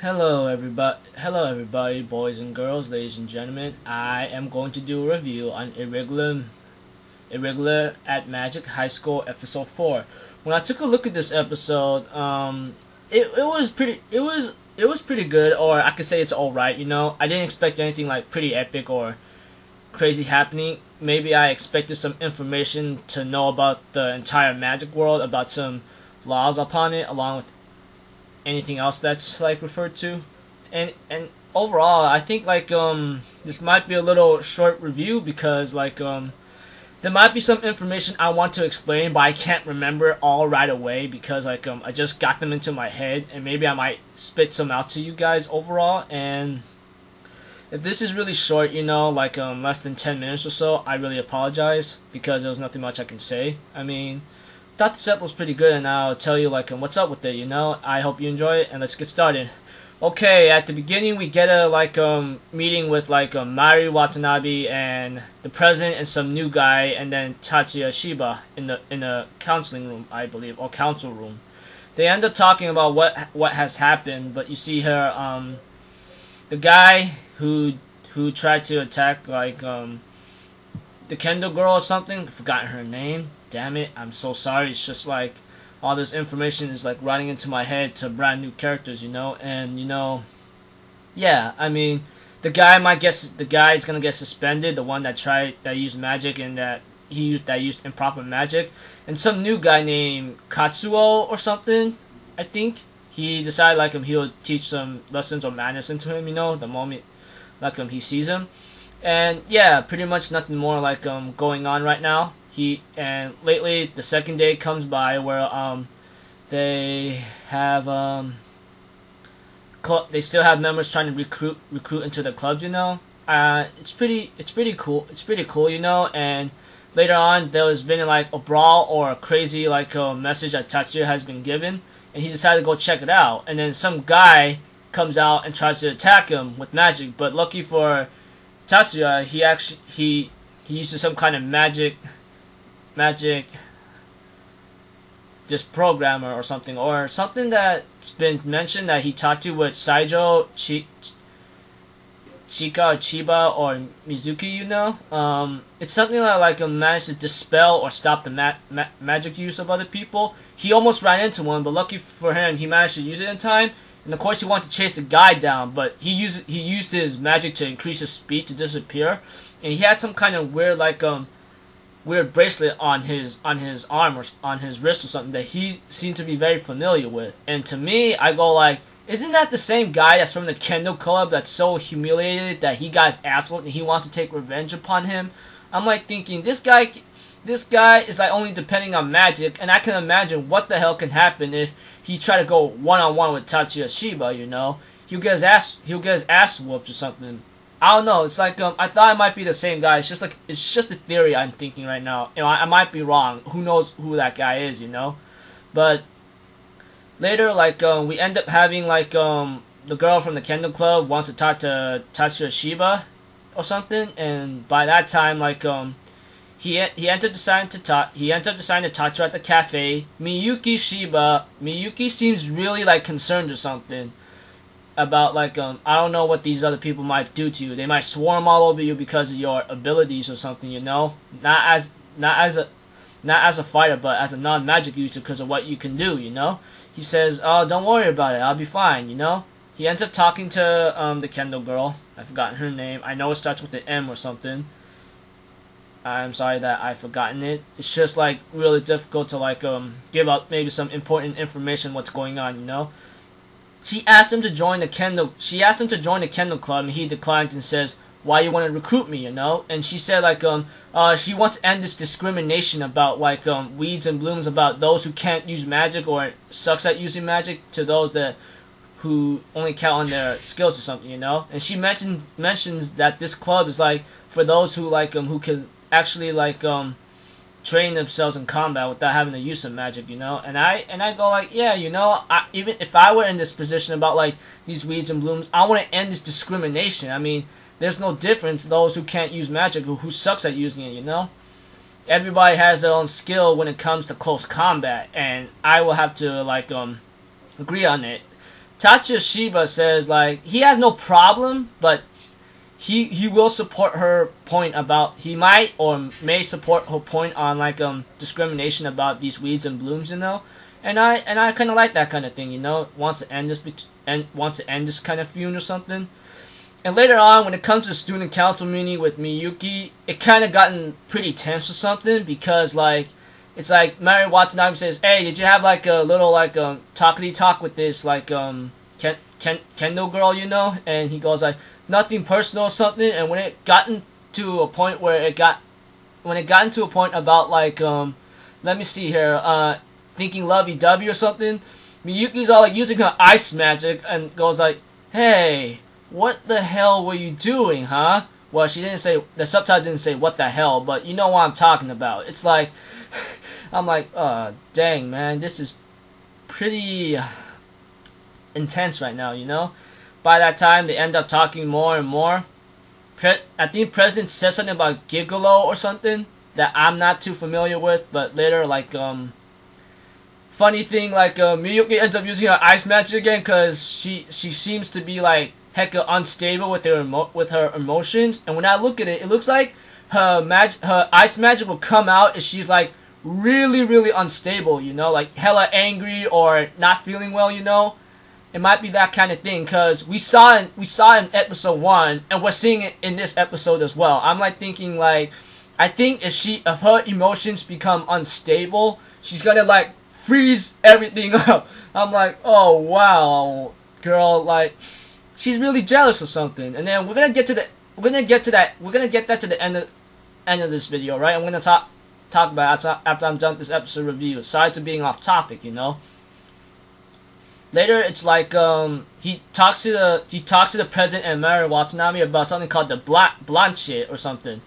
Hello everybody, boys and girls, ladies and gentlemen. I am going to do a review on Irregular at Magic High School episode 4. When I took a look at this episode, it was pretty good, or I could say it's alright, you know. I didn't expect anything like pretty epic or crazy happening. Maybe I expected some information to know about the entire magic world, about some laws upon it, along with anything else that's like referred to. And overall, I think this might be a little short review because there might be some information I want to explain, but I can't remember all right away because I just got them into my head, and maybe I might spit some out to you guys overall. And if this is really short, you know, less than 10 minutes or so, I really apologize because there was nothing much I can say. I mean, thought this episode was pretty good, and I'll tell you what's up with it. You know, I hope you enjoy it, and let's get started. Okay, at the beginning we get a meeting with Mari Watanabe and the president and some new guy, and then Tatsuya Shiba in the counseling room, I believe, or council room. They end up talking about what has happened, but you see her the guy who tried to attack the Kendo girl or something. I've forgotten her name. Damn it, I'm so sorry. It's just all this information is running into my head to brand new characters, you know. And yeah, I mean, the guy is gonna get suspended. The one that used magic and that used improper magic, and some new guy named Katsuo or something. I think he decided he'll teach some lessons or manners into him, you know, the moment he sees him. And yeah, pretty much nothing more going on right now. And lately the second day comes by where they have they still have members trying to recruit into the clubs, you know. It's pretty cool, you know. And later on there's been a brawl or a crazy message that Tatsuya has been given, and he decided to go check it out. And then some guy comes out and tries to attack him with magic, but lucky for Tatsuya, he uses some kind of magic just programmer or something that's been mentioned that he talked to with Saijo, Chika, or Chiba, or Mizuki, you know. It's something that managed to dispel or stop the magic use of other people. He almost ran into one, but lucky for him, he managed to use it in time. And of course he wanted to chase the guy down, but he used his magic to increase his speed to disappear. And he had some kind of weird bracelet on his arm or on his wrist or something that he seemed to be very familiar with. And to me, I go isn't that the same guy that's from the Kendo Club that's so humiliated that he got his ass whooped and he wants to take revenge upon him? I'm thinking this guy is only depending on magic, and I can imagine what the hell can happen if he try to go one-on-one with Tatsuya Shiba, you know. He'll get his ass whooped or something. I don't know. It's I thought it might be the same guy. It's just a theory I'm thinking right now. You know, I might be wrong. Who knows who that guy is, you know? But later, we end up having the girl from the Kendo Club wants to talk to Tatsuya Shiba or something, and by that time he ends up deciding to talk to her at the cafe. Miyuki seems really concerned or something about I don't know what these other people might do to you. They might swarm all over you because of your abilities or something, you know. Not as a fighter, but as a non-magic user because of what you can do, you know. He says, "Oh, don't worry about it. I'll be fine," you know. He ends up talking to the Kendo girl. I've forgotten her name. I know it starts with an M or something. I'm sorry that I've forgotten it. It's just really difficult to give out maybe some important information what's going on, you know. She asked him to join the Kendo Club, and he declines and says, "Why you want to recruit me?" You know. And she said she wants to end this discrimination about weeds and blooms, about those who can't use magic or sucks at using magic to those who only count on their skills or something, you know. And she mentions that this club is for those who who can actually train themselves in combat without having the use of magic, you know. And I go yeah, you know, even if I were in this position about these weeds and blooms, I want to end this discrimination. I mean, there's no difference those who can't use magic who sucks at using it, you know. Everybody has their own skill when it comes to close combat, and I will have to agree on it. Tatsuya Shiba says like he has no problem, but he will support her point about he might or may support her point on like discrimination about these weeds and blooms, you know. And I kind of like that kind of thing, you know. Wants to end this kind of feud or something. And later on, when it comes to the student council meeting with Miyuki, it kind of gotten pretty tense or something because like it's like Mary Watanabe says, "Hey, did you have like a little like talkity talk with this like Kendo girl, you know?" And he goes like, "Nothing personal or something." And when it gotten to a point where it got into a point about like let me see here, thinking lovey-dovey or something, Miyuki's all like using her ice magic and goes like, "Hey, what the hell were you doing, huh?" Well, she didn't say, the subtitle didn't say what the hell, but you know what I'm talking about. It's like, I'm like, dang, man, this is pretty intense right now, you know? By that time, they end up talking more and more. I think President says something about Gigolo or something that I'm not too familiar with, but later, like, funny thing, like, Miyuki ends up using her ice magic again because she seems to be, like, hecka unstable with her emotions, and when I look at it, it looks like her ice magic will come out if she's like really unstable, you know, like hella angry or not feeling well, you know. It might be that kind of thing because we saw in episode 1, and we're seeing it in this episode as well. I'm like thinking like, I think if her emotions become unstable, she's gonna like freeze everything up. I'm like, oh wow, girl, like. She's really jealous or something, and then we're gonna get that to the end of this video, right? I'm gonna talk about it after I'm done with this episode review. Aside to being off topic, you know. Later, it's like he talks to the president and Mary Watanabe about something called the Blanchet or something.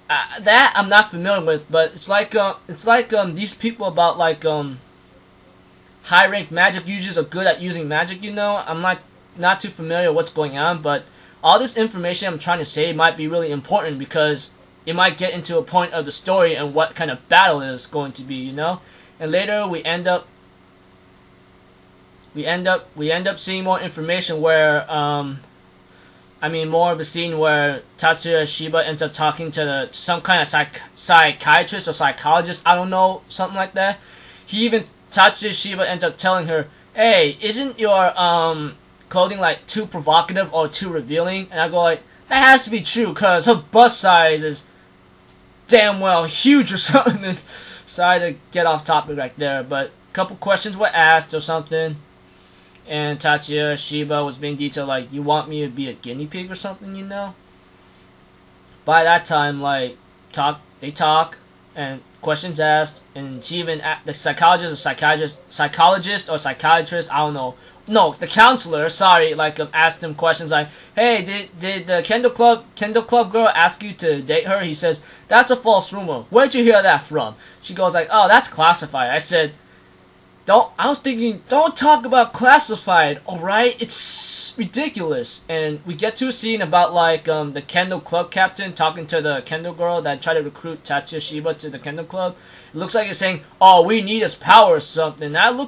That I'm not familiar with, but it's like these people about like high ranked magic users are good at using magic, you know. I'm not too familiar with what's going on, but all this information I'm trying to say might be really important because it might get into a point of the story and what kind of battle it is going to be, you know. And later we end up seeing more information where more of a scene where Tatsuya Shiba ends up talking to some kind of psychiatrist or psychologist, I don't know, something like that. Tatsuya Shiba ends up telling her, "Hey, isn't your clothing like too provocative or too revealing?" And I go like, that has to be true because her bust size is damn well huge or something. Sorry to get off topic right there, but a couple questions were asked or something, and Tatsuya Shiba was being detailed like, "You want me to be a guinea pig or something, you know?" By that time, like, they talk and questions asked, and she even the psychologist or psychiatrist, I don't know. No, the counselor, sorry, like asked him questions like, "Hey, did the Kendo Club girl ask you to date her?" He says, "That's a false rumor. Where'd you hear that from?" She goes like, "Oh, that's classified." I said, don't talk about classified, alright? It's ridiculous. And we get to a scene about like the Kendo Club captain talking to the Kendo girl that tried to recruit Tatsuya Shiba to the Kendo Club. It looks like he's saying, "Oh, we need his power or something." And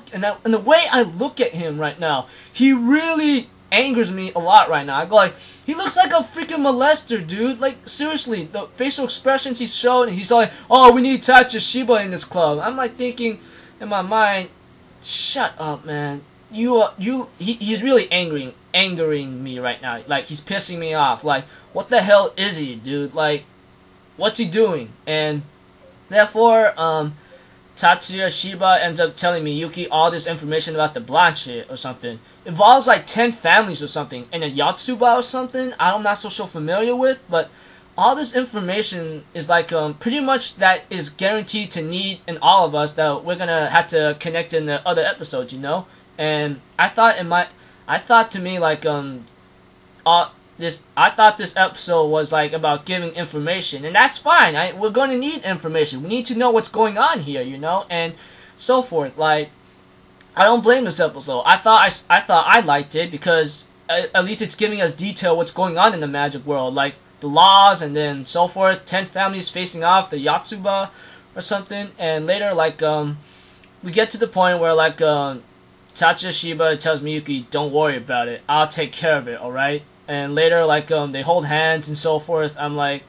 the way I look at him right now, he really angers me a lot right now. I go like, he looks like a freaking molester, dude. Like, seriously, the facial expressions he's showing, he's like, "Oh, we need Tatsuya Shiba in this club." I'm like thinking in my mind, shut up, man. He's really angering me right now. Like, he's pissing me off. Like, what the hell is he, dude? Like, what's he doing? And therefore, Tatsuya Shiba ends up telling Miyuki all this information about the Blanchet or something. Involves like 10 families or something, and a Yatsuba or something I'm not so familiar with, but all this information is like pretty much that is guaranteed to need in all of us that we're gonna have to connect in the other episodes, you know. And I thought this episode was like about giving information, and that's fine. We're going to need information. We need to know what's going on here, you know, and so forth. Like, I don't blame this episode. I thought I liked it because at least it's giving us detail what's going on in the magic world, like the laws and then so forth. 10 families facing off the Yatsuba or something, and later like we get to the point where like Tatsuya Shiba tells Miyuki, "Don't worry about it. I'll take care of it. All right." And later, like they hold hands and so forth. I'm like,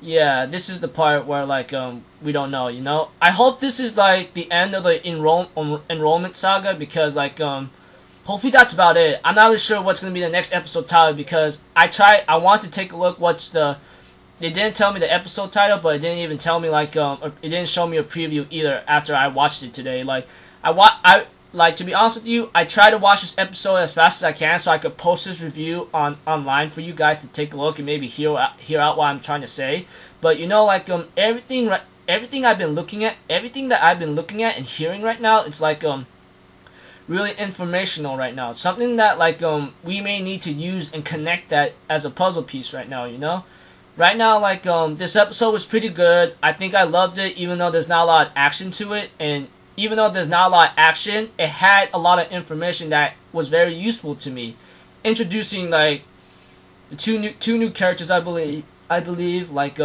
yeah, this is the part where like we don't know, you know. I hope this is like the end of the enrollment saga, because like hopefully that's about it. I'm not really sure what's gonna be the next episode title, because I want to take a look what's the. They didn't tell me the episode title, but it didn't even tell me like it didn't show me a preview either after I watched it today. Like I like, to be honest with you, I try to watch this episode as fast as I can so I could post this review online for you guys to take a look and maybe hear out what I'm trying to say. But you know, like everything I've been looking at, everything that I've been looking at and hearing right now, it's like really informational right now. It's something that like we may need to use and connect that as a puzzle piece right now, you know? Right now, like this episode was pretty good. I think I loved it, even though there's not a lot of action to it, and even though there's not a lot of action, it had a lot of information that was very useful to me. Introducing like the two new characters, I believe like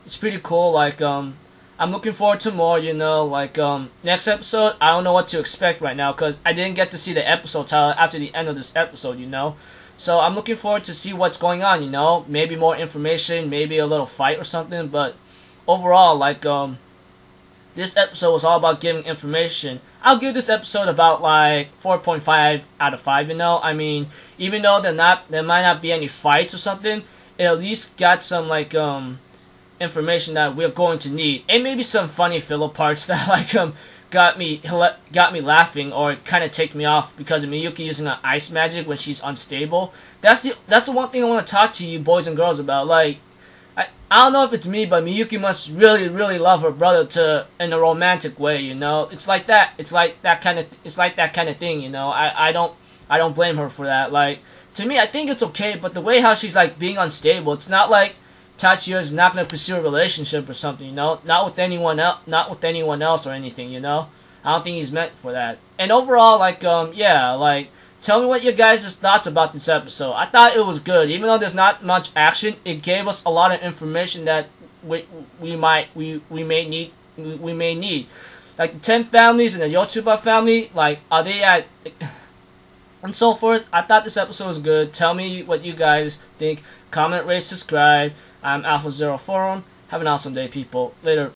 it's pretty cool. Like I'm looking forward to more, you know. Like next episode, I don't know what to expect right now because I didn't get to see the episode title after the end of this episode, you know. So I'm looking forward to see what's going on, you know. Maybe more information, maybe a little fight or something. But overall, like this episode was all about giving information. I'll give this episode about like 4.5 out of 5, you know. I mean, even though there might not be any fights or something, it at least got some like information that we're going to need, and maybe some funny filler parts that like got me laughing or kind of take me off because of Miyuki using her ice magic when she's unstable. That's the one thing I want to talk to you boys and girls about. Like I don't know if it's me, but Miyuki must really, really love her brother in a romantic way, you know. It's like that. It's like that kind of thing, you know. I don't blame her for that. Like to me, I think it's okay, but the way how she's like being unstable, it's not like Tatsuya's not gonna pursue a relationship or something, you know. Not with anyone else or anything, you know. I don't think he's meant for that. And overall, like yeah, like. Tell me what your guys' thoughts about this episode. I thought it was good. Even though there's not much action, it gave us a lot of information that we may need. Like the 10 families and the Yotsuba family, like are they at and so forth. I thought this episode was good. Tell me what you guys think. Comment, rate, subscribe. I'm Alpha Zero Forum. Have an awesome day, people. Later.